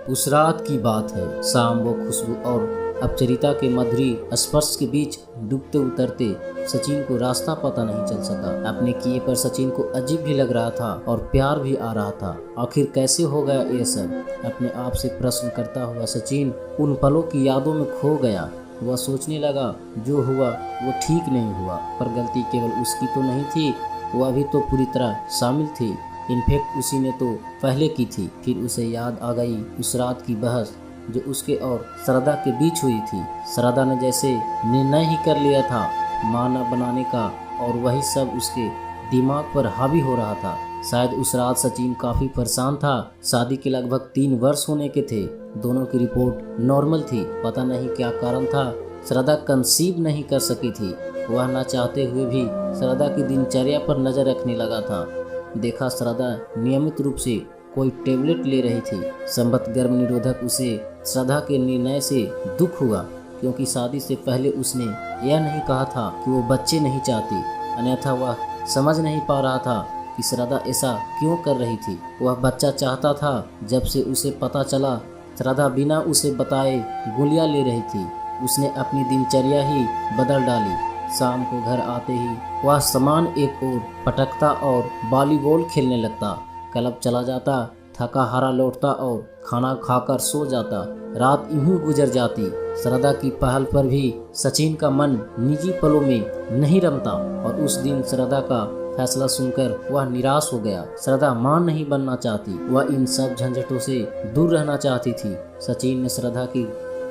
उस रात की बात है। शाम वो खुशबू और अपचरिता के मधुरी स्पर्श के बीच डूबते उतरते सचिन को रास्ता पता नहीं चल सका। अपने किए पर सचिन को अजीब भी लग रहा था और प्यार भी आ रहा था। आखिर कैसे हो गया ये सब? अपने आप से प्रश्न करता हुआ सचिन उन पलों की यादों में खो गया। वह सोचने लगा, जो हुआ वो ठीक नहीं हुआ, पर गलती केवल उसकी तो नहीं थी, वह भी तो पूरी तरह शामिल थी। इनफैक्ट उसी ने तो पहले की थी। फिर उसे याद आ गई उस रात की बहस जो उसके और श्रद्धा के बीच हुई थी। श्रद्धा ने जैसे निर्णय ही कर लिया था मां न बनाने का, और वही सब उसके दिमाग पर हावी हो रहा था। शायद उस रात सचिन काफ़ी परेशान था। शादी के लगभग 3 वर्ष होने के थे। दोनों की रिपोर्ट नॉर्मल थी। पता नहीं क्या कारण था, श्रद्धा कंसीव नहीं कर सकी थी। वह न चाहते हुए भी श्रद्धा की दिनचर्या पर नज़र रखने लगा था। देखा, श्रद्धा नियमित रूप से कोई टेबलेट ले रही थी। संबत गर्भ निरोधक। उसे श्रद्धा के निर्णय से दुख हुआ, क्योंकि शादी से पहले उसने यह नहीं कहा था कि वो बच्चे नहीं चाहती। अन्यथा वह समझ नहीं पा रहा था कि श्रद्धा ऐसा क्यों कर रही थी। वह बच्चा चाहता था। जब से उसे पता चला श्रद्धा बिना उसे बताए गोलियां ले रही थी, उसने अपनी दिनचर्या ही बदल डाली। शाम को घर आते ही वह सामान एक ओर पटकता और वॉलीबॉल खेलने लगता। क्लब चला जाता, थका हारा लौटता और खाना खाकर सो जाता। रात यूं गुजर जाती। श्रद्धा की पहल पर भी सचिन का मन निजी पलों में नहीं रमता, और उस दिन श्रद्धा का फैसला सुनकर वह निराश हो गया। श्रद्धा मां नहीं बनना चाहती, वह इन सब झंझटों से दूर रहना चाहती थी। सचिन ने श्रद्धा की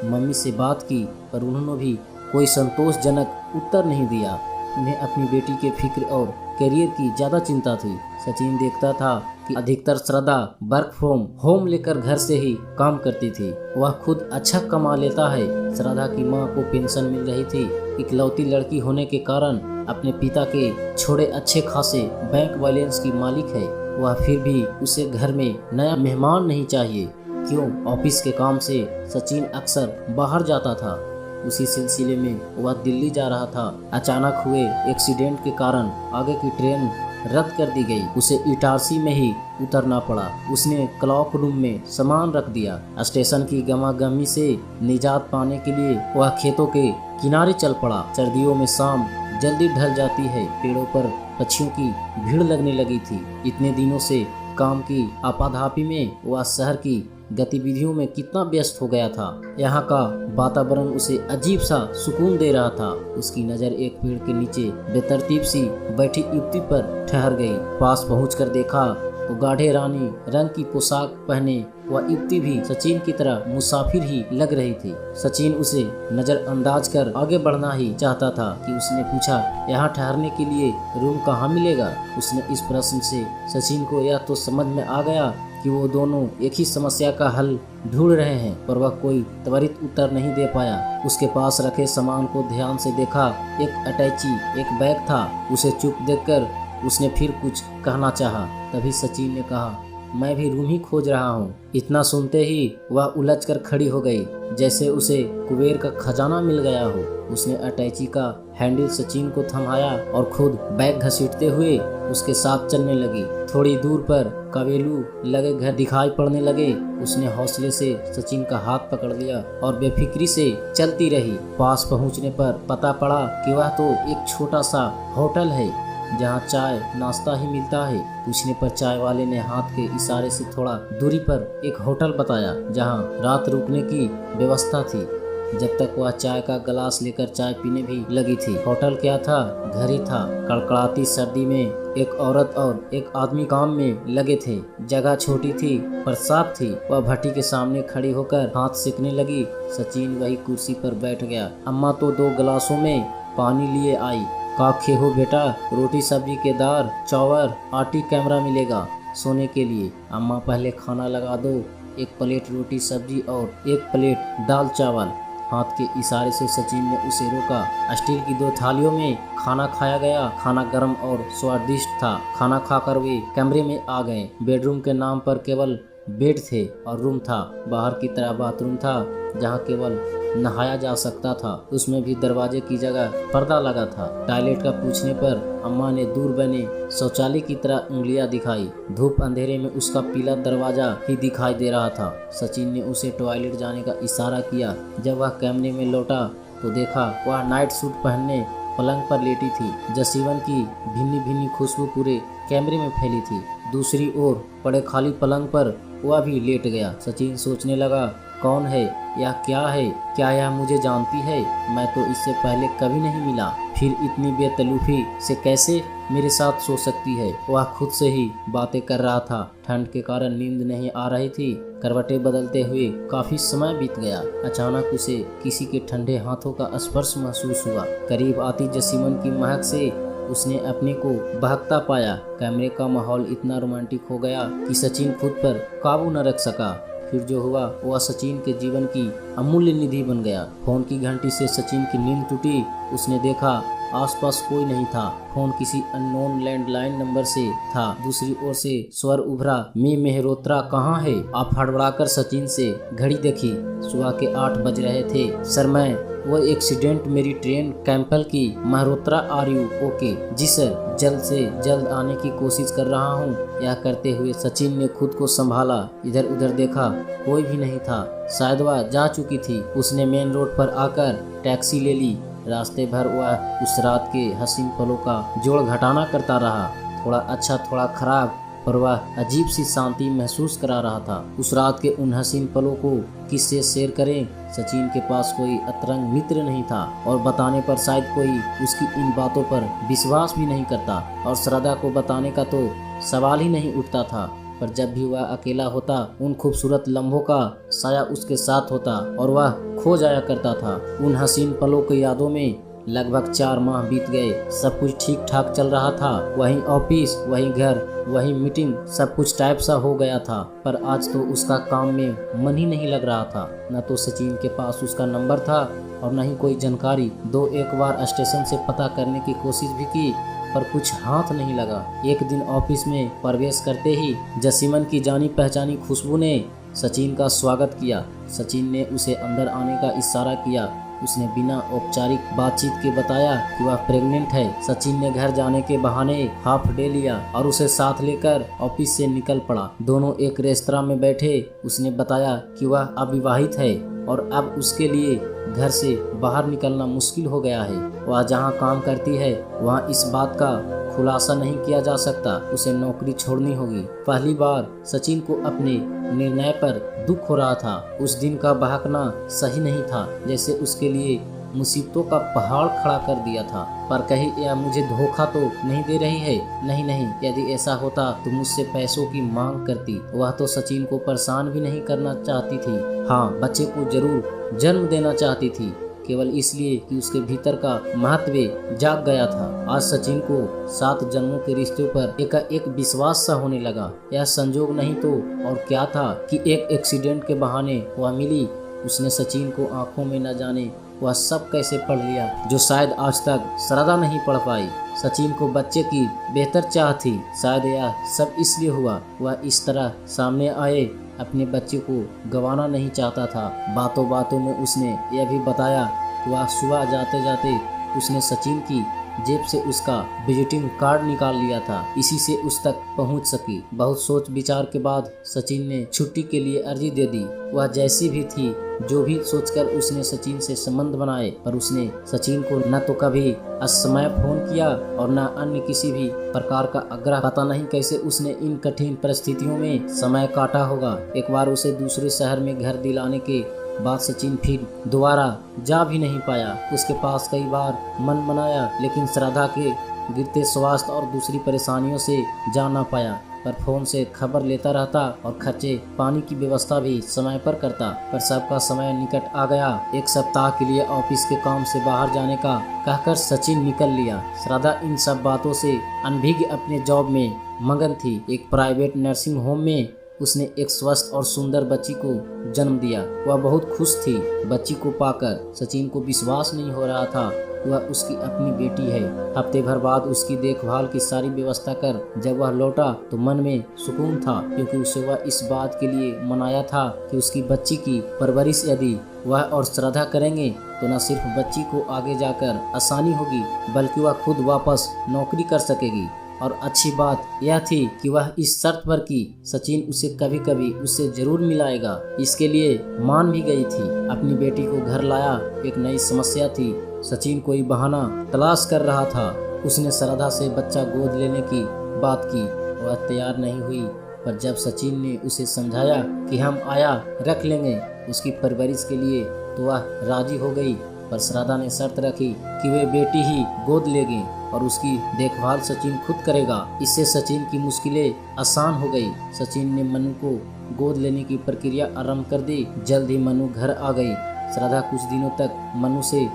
मम्मी से बात की, पर उन्होंने भी कोई संतोषजनक उत्तर नहीं दिया। उन्हें अपनी बेटी के फिक्र और करियर की ज़्यादा चिंता थी। सचिन देखता था कि अधिकतर श्रद्धा वर्क फ्रॉम होम लेकर घर से ही काम करती थी। वह खुद अच्छा कमा लेता है। श्रद्धा की मां को पेंशन मिल रही थी। इकलौती लड़की होने के कारण अपने पिता के छोड़े अच्छे खासे बैंक बैलेंस की मालिक है। वह फिर भी उसे घर में नया मेहमान नहीं चाहिए। क्यों? ऑफिस के काम से सचिन अक्सर बाहर जाता था। उसी सिलसिले में वह दिल्ली जा रहा था। अचानक हुए एक्सीडेंट के कारण आगे की ट्रेन रद्द कर दी गई। उसे इटारसी में ही उतरना पड़ा। उसने क्लॉक रूम में सामान रख दिया। स्टेशन की गमागमी से निजात पाने के लिए वह खेतों के किनारे चल पड़ा। सर्दियों में शाम जल्दी ढल जाती है। पेड़ों पर पक्षियों की भीड़ लगने लगी थी। इतने दिनों से काम की आपाधापी में वह शहर की गतिविधियों में कितना व्यस्त हो गया था। यहाँ का वातावरण उसे अजीब सा सुकून दे रहा था। उसकी नज़र एक पेड़ के नीचे बेतरतीब सी बैठी युवती पर ठहर गई। पास पहुंचकर देखा तो गाढ़े रानी रंग की पोशाक पहने वह युवती भी सचिन की तरह मुसाफिर ही लग रही थी। सचिन उसे नजरअंदाज कर आगे बढ़ना ही चाहता था कि उसने पूछा, यहाँ ठहरने के लिए रूम कहाँ मिलेगा? उसने इस प्रश्न से सचिन को यह तो समझ में आ गया कि वो दोनों एक ही समस्या का हल ढूंढ रहे हैं, पर वह कोई त्वरित उत्तर नहीं दे पाया। उसके पास रखे सामान को ध्यान से देखा। एक अटैची, एक बैग था। उसे चुप देखकर उसने फिर कुछ कहना चाहा। तभी सचिन ने कहा, मैं भी रूम ही खोज रहा हूँ। इतना सुनते ही वह उलझकर खड़ी हो गई, जैसे उसे कुबेर का खजाना मिल गया हो। उसने अटैची का हैंडल सचिन को थमाया और खुद बैग घसीटते हुए उसके साथ चलने लगी। थोड़ी दूर पर कवेलू लगे घर दिखाई पड़ने लगे। उसने हौसले से सचिन का हाथ पकड़ लिया और बेफिक्री से चलती रही। पास पहुंचने पर पता पड़ा कि वह तो एक छोटा सा होटल है, जहाँ चाय नाश्ता ही मिलता है। पूछने पर चाय वाले ने हाथ के इशारे से थोड़ा दूरी पर एक होटल बताया, जहाँ रात रुकने की व्यवस्था थी। जब तक वह चाय का गिलास लेकर चाय पीने भी लगी थी। होटल क्या था? घर ही था। कड़कड़ाती सर्दी में एक औरत और एक आदमी काम में लगे थे। जगह छोटी थी पर साफ थी। वह भट्टी के सामने खड़ी होकर हाथ सेकने लगी। सचिन वही कुर्सी पर बैठ गया। अम्मा तो 2 गिलासों में पानी लिए आई। का खे हो बेटा? रोटी सब्जी के दार चावर आटी कैमरा मिलेगा सोने के लिए। अम्मा पहले खाना लगा दो। 1 प्लेट रोटी सब्जी और 1 प्लेट दाल चावल। हाथ के इशारे से सचिन ने उसे रोका। स्टील की 2 थालियों में खाना खाया गया। खाना गर्म और स्वादिष्ट था। खाना खाकर वे कमरे में आ गए। बेडरूम के नाम पर केवल बेड थे और रूम था। बाहर की तरफ बाथरूम था, जहाँ केवल नहाया जा सकता था, उसमें भी दरवाजे की जगह पर्दा लगा था। टॉयलेट का पूछने पर अम्मा ने दूर बने शौचालय की तरह उंगलियां दिखाई। धूप अंधेरे में उसका पीला दरवाजा ही दिखाई दे रहा था। सचिन ने उसे टॉयलेट जाने का इशारा किया। जब वह कैमरे में लौटा तो देखा वह नाइट सूट पहनने पलंग पर लेटी थी। जसीवन की भिन्नी भिन्नी खुशबू पूरे कैमरे में फैली थी। दूसरी ओर पड़े खाली पलंग पर वह भी लेट गया। सचिन सोचने लगा, कौन है या क्या है? क्या यह मुझे जानती है? मैं तो इससे पहले कभी नहीं मिला, फिर इतनी बेतलूफी से कैसे मेरे साथ सो सकती है? वह खुद से ही बातें कर रहा था। ठंड के कारण नींद नहीं आ रही थी। करवटें बदलते हुए काफी समय बीत गया। अचानक उसे किसी के ठंडे हाथों का स्पर्श महसूस हुआ। करीब आती जसीमन की महक से उसने अपने को बहकता पाया। कैमरे का माहौल इतना रोमांटिक हो गया कि सचिन खुद पर काबू न रख सका। फिर जो हुआ वह सचिन के जीवन की अमूल्य निधि बन गया। फोन की घंटी से सचिन की नींद टूटी। उसने देखा आसपास कोई नहीं था। फोन किसी अननोन लैंडलाइन नंबर से था। दूसरी ओर से स्वर उभरा, मैं मेहरोत्रा कहाँ है? आप हड़बड़ाकर सचिन से घड़ी देखी। सुबह के 8 बज रहे थे। सर, मैं वो एक्सीडेंट, मेरी ट्रेन कैंपल की। Mehrotra, are you okay? जी सर, जल्द से जल्द आने की कोशिश कर रहा हूँ। यह करते हुए सचिन ने खुद को संभाला। इधर उधर देखा, कोई भी नहीं था। शायद वह जा चुकी थी। उसने मेन रोड पर आकर टैक्सी ले ली। रास्ते भर वह उस रात के हसीन पलों का जोड़ घटाना करता रहा। थोड़ा अच्छा, थोड़ा खराब, पर वह अजीब सी शांति महसूस करा रहा था। उस रात के उन हसीन पलों को किससे शेयर करें? सचिन के पास कोई अतरंग मित्र नहीं था और बताने पर शायद कोई उसकी इन बातों पर विश्वास भी नहीं करता, और श्रद्धा को बताने का तो सवाल ही नहीं उठता था। पर जब भी वह अकेला होता, उन खूबसूरत लम्हों का साया उसके साथ होता और वह खो जाया करता था उन हसीन पलों की यादों में। लगभग 4 माह बीत गए। सब कुछ ठीक ठाक चल रहा था। वहीं ऑफिस, वहीं घर, वहीं मीटिंग, सब कुछ टाइप सा हो गया था। पर आज तो उसका काम में मन ही नहीं लग रहा था। न तो सचिन के पास उसका नंबर था और न ही कोई जानकारी। एक बार स्टेशन से पता करने की कोशिश भी की, पर कुछ हाथ नहीं लगा। एक दिन ऑफिस में प्रवेश करते ही जसीमन की जानी पहचानी खुशबू ने सचिन का स्वागत किया। सचिन ने उसे अंदर आने का इशारा किया। उसने बिना औपचारिक बातचीत के बताया कि वह प्रेग्नेंट है। सचिन ने घर जाने के बहाने हाफ डे लिया और उसे साथ लेकर ऑफिस से निकल पड़ा। दोनों एक रेस्तरां में बैठे। उसने बताया कि वह अविवाहित है और अब उसके लिए घर से बाहर निकलना मुश्किल हो गया है। वह जहां काम करती है वहां इस बात का खुलासा नहीं किया जा सकता। उसे नौकरी छोड़नी होगी। पहली बार सचिन को अपने निर्णय पर दुख हो रहा था। उस दिन का बहकना सही नहीं था, जैसे उसके लिए मुसीबतों का पहाड़ खड़ा कर दिया था। पर कहीं यह मुझे धोखा तो नहीं दे रही है? नहीं नहीं, यदि ऐसा होता तो मुझसे पैसों की मांग करती। वह तो सचिन को परेशान भी नहीं करना चाहती थी। हाँ, बच्चे को जरूर जन्म देना चाहती थी, केवल इसलिए कि उसके भीतर का महत्व जाग गया था। आज सचिन को 7 जन्मों के रिश्तों पर एक विश्वास सा होने लगा। यह संजोग नहीं तो और क्या था कि एक एक्सीडेंट के बहाने वह मिली। उसने सचिन को आंखों में न जाने वह सब कैसे पढ़ लिया जो शायद आज तक श्रद्धा नहीं पढ़ पाई। सचिन को बच्चे की बेहतर चाह थी। शायद यह सब इसलिए हुआ। वह इस तरह सामने आए, अपने बच्चे को गंवाना नहीं चाहता था। बातों बातों में उसने यह भी बताया कि वह सुबह जाते जाते उसने सचिन की जेब से उसका विजिटिंग कार्ड निकाल लिया था, इसी से उस तक पहुंच सकी। बहुत सोच विचार के बाद सचिन ने छुट्टी के लिए अर्जी दे दी। वह जैसी भी थी, जो भी सोचकर उसने सचिन से संबंध बनाए, पर उसने सचिन को न तो कभी असमय फोन किया और न अन्य किसी भी प्रकार का आग्रह। पता नहीं कैसे उसने इन कठिन परिस्थितियों में समय काटा होगा। एक बार उसे दूसरे शहर में घर दिलाने के बाद सचिन फिर दोबारा जा भी नहीं पाया। उसके पास कई बार मन बनाया, लेकिन श्रद्धा के गिरते स्वास्थ्य और दूसरी परेशानियों से जा ना पाया। पर फोन से खबर लेता रहता और खर्चे पानी की व्यवस्था भी समय पर करता। पर सबका समय निकट आ गया। एक सप्ताह के लिए ऑफिस के काम से बाहर जाने का कहकर सचिन निकल लिया। श्रद्धा इन सब बातों से अनभिज्ञ अपने जॉब में मगन थी। एक प्राइवेट नर्सिंग होम में उसने एक स्वस्थ और सुंदर बच्ची को जन्म दिया। वह बहुत खुश थी बच्ची को पाकर। सचिन को विश्वास नहीं हो रहा था वह उसकी अपनी बेटी है। हफ्ते भर बाद उसकी देखभाल की सारी व्यवस्था कर जब वह लौटा तो मन में सुकून था, क्योंकि उसे वह इस बात के लिए मनाया था कि उसकी बच्ची की परवरिश यदि वह और श्रद्धा करेंगे तो न सिर्फ बच्ची को आगे जाकर आसानी होगी बल्कि वह खुद वापस नौकरी कर सकेगी। और अच्छी बात यह थी कि वह इस शर्त पर कि सचिन उसे कभी कभी उससे जरूर मिलाएगा। इसके लिए मान भी गई थी। अपनी बेटी को घर लाया एक नई समस्या थी। सचिन कोई बहाना तलाश कर रहा था। उसने श्रद्धा से बच्चा गोद लेने की बात की। वह तैयार नहीं हुई, पर जब सचिन ने उसे समझाया कि हम आया रख लेंगे उसकी परवरिश के लिए तो वह राजी हो गई। पर श्रद्धा ने शर्त रखी कि वे बेटी ही गोद लेंगे और उसकी देखभाल सचिन खुद करेगा। इससे सचिन की मुश्किलें आसान हो गई। सचिन ने मनु को गोद लेने की प्रक्रिया आरंभ कर दी। जल्द ही मनु घर आ गई। श्रद्धा कुछ दिनों तक मनु से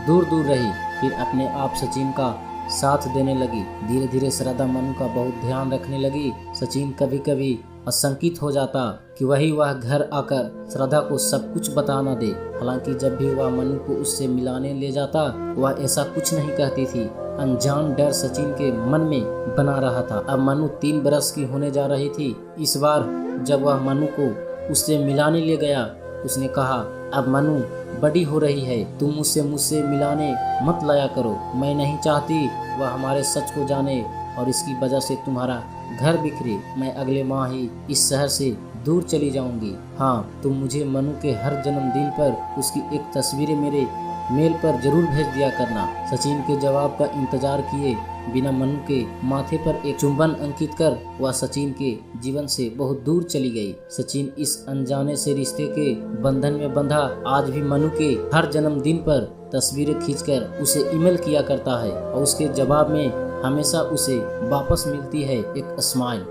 दूर दूर रही, फिर अपने आप सचिन का साथ देने लगी। धीरे धीरे श्रद्धा मनु का बहुत ध्यान रखने लगी। सचिन कभी कभी आशंकित हो जाता कि वह घर आकर श्रद्धा को सब कुछ बता न दे। हालांकि जब भी वह मनु को उससे मिलाने ले जाता वह ऐसा कुछ नहीं कहती थी। अनजान डर सचिन के मन में बना रहा था। अब मनु 3 बरस की होने जा रही थी। इस बार जब वह मनु को उससे मिलाने ले गया उसने कहा, अब मनु बड़ी हो रही है, तुम मुझसे मिलाने मत लाया करो। मैं नहीं चाहती वह हमारे सच को जाने और इसकी वजह से तुम्हारा घर बिखरे। मैं अगले माह ही इस शहर से दूर चली जाऊंगी। हाँ, तुम मुझे मनु के हर जन्मदिन पर उसकी एक तस्वीर मेरे मेल पर जरूर भेज दिया करना। सचिन के जवाब का इंतजार किए बिना मनु के माथे पर एक चुंबन अंकित कर वह सचिन के जीवन से बहुत दूर चली गई। सचिन इस अनजाने से रिश्ते के बंधन में बंधा आज भी मनु के हर जन्मदिन पर तस्वीरें खींचकर उसे ईमेल किया करता है और उसके जवाब में हमेशा उसे वापस मिलती है एक स्माइल।